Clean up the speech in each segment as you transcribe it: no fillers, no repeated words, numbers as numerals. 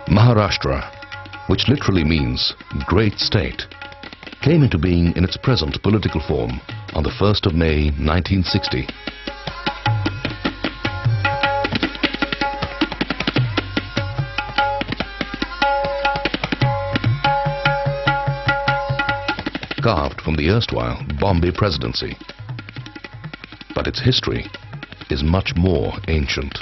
Maharashtra, which literally means great state, came into being in its present political form on the 1st of May 1960. Carved from the erstwhile Bombay Presidency. But its history is much more ancient.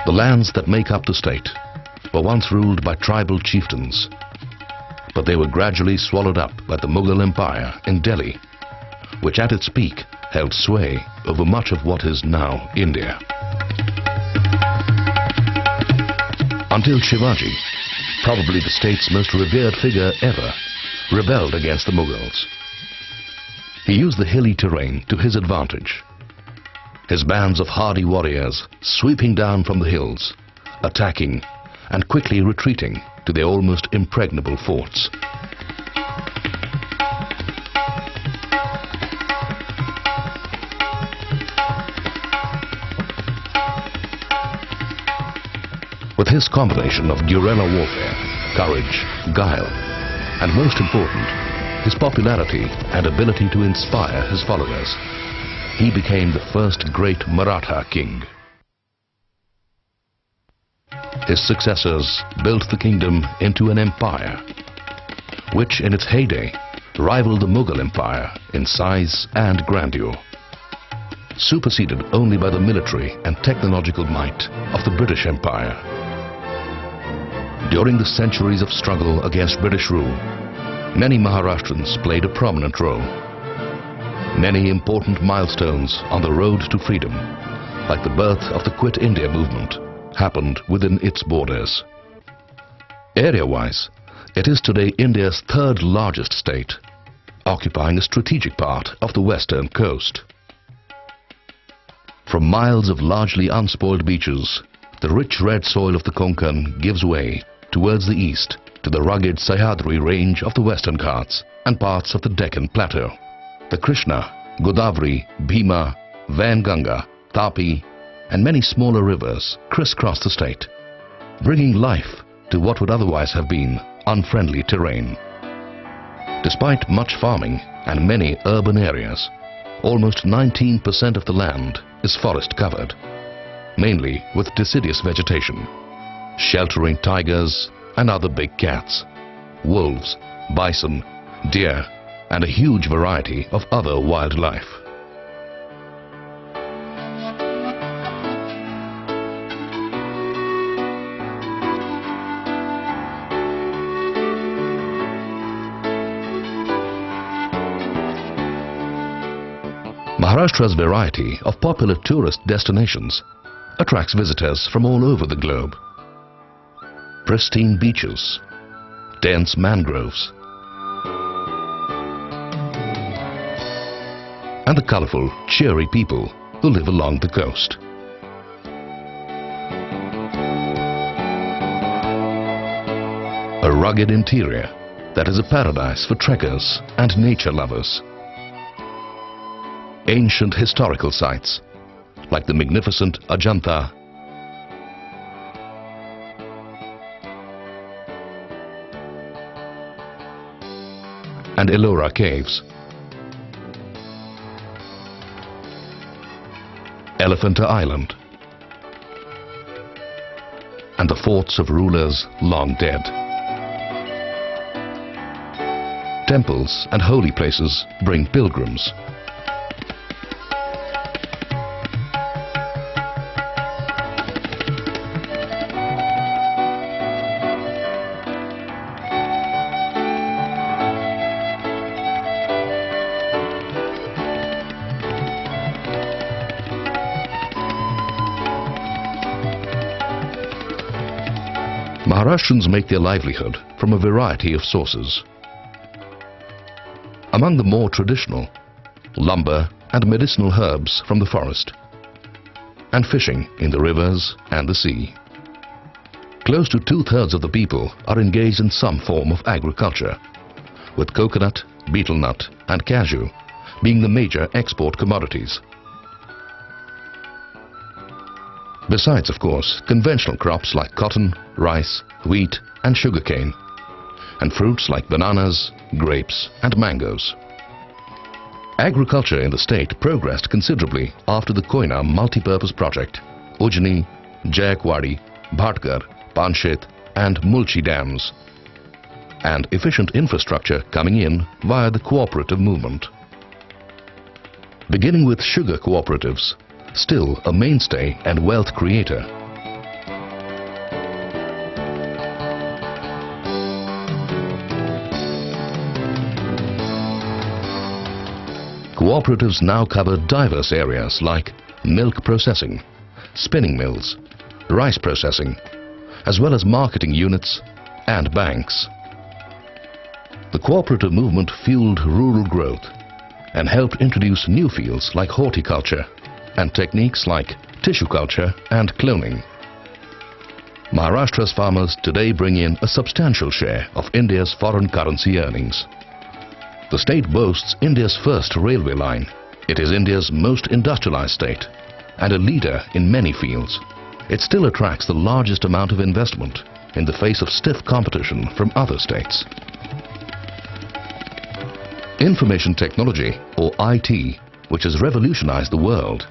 The lands that make up the state were once ruled by tribal chieftains, but they were gradually swallowed up by the Mughal Empire in Delhi, which at its peak held sway over much of what is now India. Until Shivaji, probably the state's most revered figure ever, rebelled against the Mughals. He used the hilly terrain to his advantage. His bands of hardy warriors sweeping down from the hills, attacking and quickly retreating to their almost impregnable forts. With his combination of guerrilla warfare, courage, guile, and most important, his popularity and ability to inspire his followers, he became the first great Maratha king. His successors built the kingdom into an empire, which in its heyday rivaled the Mughal Empire in size and grandeur, superseded only by the military and technological might of the British Empire. During the centuries of struggle against British rule, many Maharashtrians played a prominent role. Many important milestones on the road to freedom, like the birth of the Quit India movement, happened within its borders. Area-wise, it is today India's third largest state, occupying a strategic part of the western coast. From miles of largely unspoiled beaches, the rich red soil of the Konkan gives way towards the east to the rugged Sahyadri range of the Western Ghats and parts of the Deccan Plateau. The Krishna, Godavari, Bhima, Vainganga, Tapi and many smaller rivers crisscross the state, bringing life to what would otherwise have been unfriendly terrain. Despite much farming and many urban areas, almost 19% of the land is forest covered, mainly with deciduous vegetation, sheltering tigers and other big cats, wolves, bison, deer, and a huge variety of other wildlife. Maharashtra's variety of popular tourist destinations attracts visitors from all over the globe. Pristine beaches, dense mangroves, and the colorful, cheery people who live along the coast. A rugged interior that is a paradise for trekkers and nature lovers. Ancient historical sites like the magnificent Ajanta, and Ellora caves, Elephanta Island, and the forts of rulers long dead. Temples and holy places bring pilgrims. Maharashtrians make their livelihood from a variety of sources. Among the more traditional, lumber and medicinal herbs from the forest, and fishing in the rivers and the sea. Close to 2/3 of the people are engaged in some form of agriculture, with coconut, betel nut and cashew being the major export commodities. Besides, of course, conventional crops like cotton, rice, wheat and sugarcane, and fruits like bananas, grapes and mangoes. Agriculture in the state progressed considerably after the Koyna multi-purpose project, Ujni, Jayakwadi, Bhatkar, Panshet and Mulchi dams, and efficient infrastructure coming in via the cooperative movement. Beginning with sugar cooperatives, still a mainstay and wealth creator. Cooperatives now cover diverse areas like milk processing, spinning mills, rice processing, as well as marketing units and banks. The cooperative movement fueled rural growth and helped introduce new fields like horticulture and techniques like tissue culture and cloning. Maharashtra's farmers today bring in a substantial share of India's foreign currency earnings. The state boasts India's first railway line. It is India's most industrialized state and a leader in many fields. It still attracts the largest amount of investment in the face of stiff competition from other states. Information technology, or IT, which has revolutionized the world,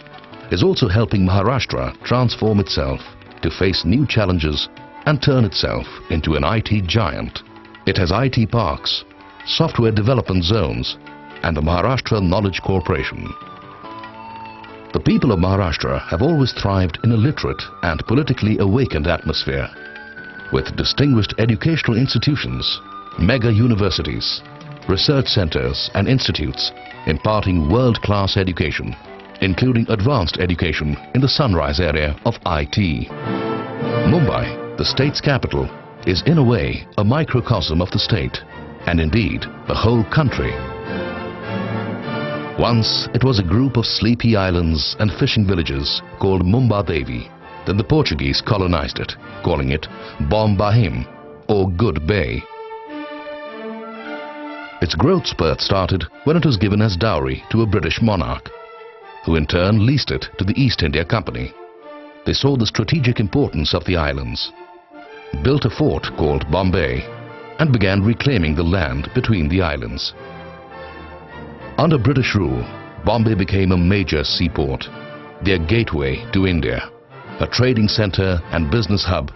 is also helping Maharashtra transform itself to face new challenges and turn itself into an IT giant. It has IT parks, software development zones and the Maharashtra Knowledge Corporation. The people of Maharashtra have always thrived in a literate and politically awakened atmosphere, with distinguished educational institutions, mega universities, research centers and institutes imparting world-class education, including advanced education in the sunrise area of IT. Mumbai, the state's capital, is in a way a microcosm of the state, and indeed the whole country. Once it was a group of sleepy islands and fishing villages called Mumbadevi. Then the Portuguese colonized it, calling it Bom Bahim, or Good Bay. Its growth spurt started when it was given as dowry to a British monarch, who in turn leased it to the East India Company. They saw the strategic importance of the islands, built a fort called Bombay, and began reclaiming the land between the islands. Under British rule, Bombay became a major seaport, their gateway to India, a trading center and business hub,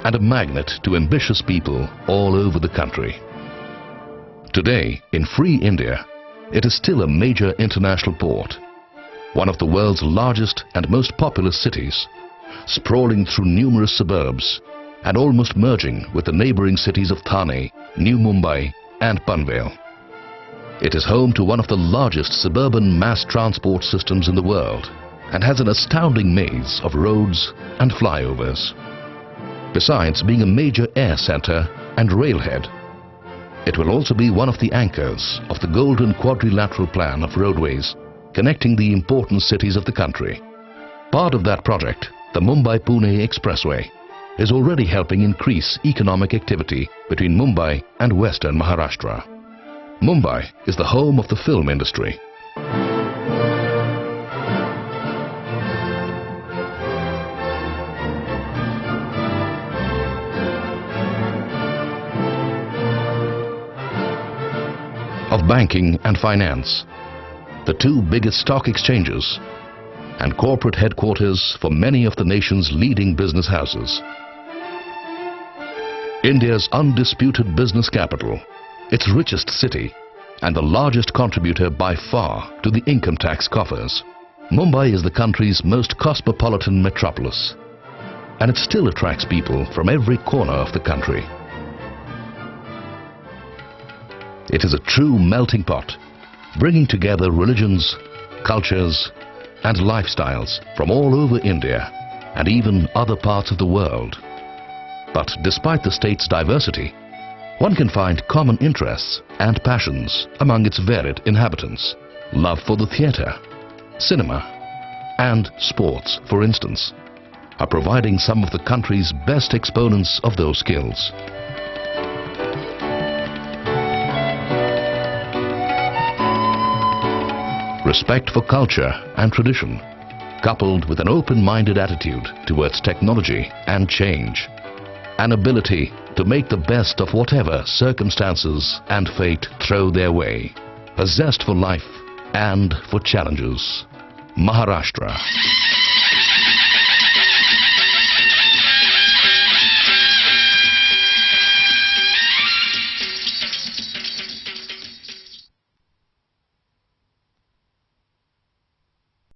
and a magnet to ambitious people all over the country. Today, in free India, it is still a major international port, one of the world's largest and most populous cities, sprawling through numerous suburbs and almost merging with the neighboring cities of Thane, New Mumbai and Panvel. It is home to one of the largest suburban mass transport systems in the world and has an astounding maze of roads and flyovers. Besides being a major air center and railhead, it will also be one of the anchors of the Golden Quadrilateral Plan of roadways connecting the important cities of the country. Part of that project, the Mumbai-Pune Expressway, is already helping increase economic activity between Mumbai and western Maharashtra. Mumbai is the home of the film industry. Of banking and finance, the two biggest stock exchanges, and corporate headquarters for many of the nation's leading business houses. India's undisputed business capital, its richest city, and the largest contributor by far to the income tax coffers. Mumbai is the country's most cosmopolitan metropolis, and it still attracts people from every corner of the country. It is a true melting pot, bringing together religions, cultures, and lifestyles from all over India and even other parts of the world. But despite the state's diversity, one can find common interests and passions among its varied inhabitants. Love for the theatre, cinema, and sports, for instance, are providing some of the country's best exponents of those skills. respect for culture and tradition, coupled with an open-minded attitude towards technology and change, an ability to make the best of whatever circumstances and fate throw their way, a zest for life and for challenges. Maharashtra.